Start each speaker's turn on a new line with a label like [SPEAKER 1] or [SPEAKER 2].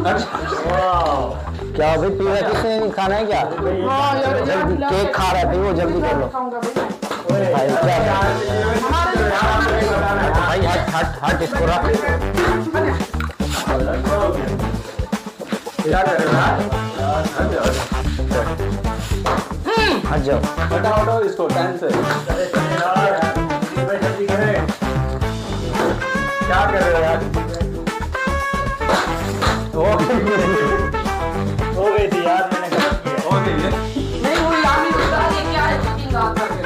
[SPEAKER 1] क्या भाई पीना किसने नहीं खाना है क्या? जल्दी केक खा रहा है भाई वो जल्दी कर लो भाई क्या भाई हट हट हट इसको रख हट जाओ
[SPEAKER 2] हटाओ इसको टाइम से क्या कर रहे हो यार हो गई थी यार मैंने गलत किया हो गई है नहीं वो यार नहीं बता ये क्या है चिटिंग कर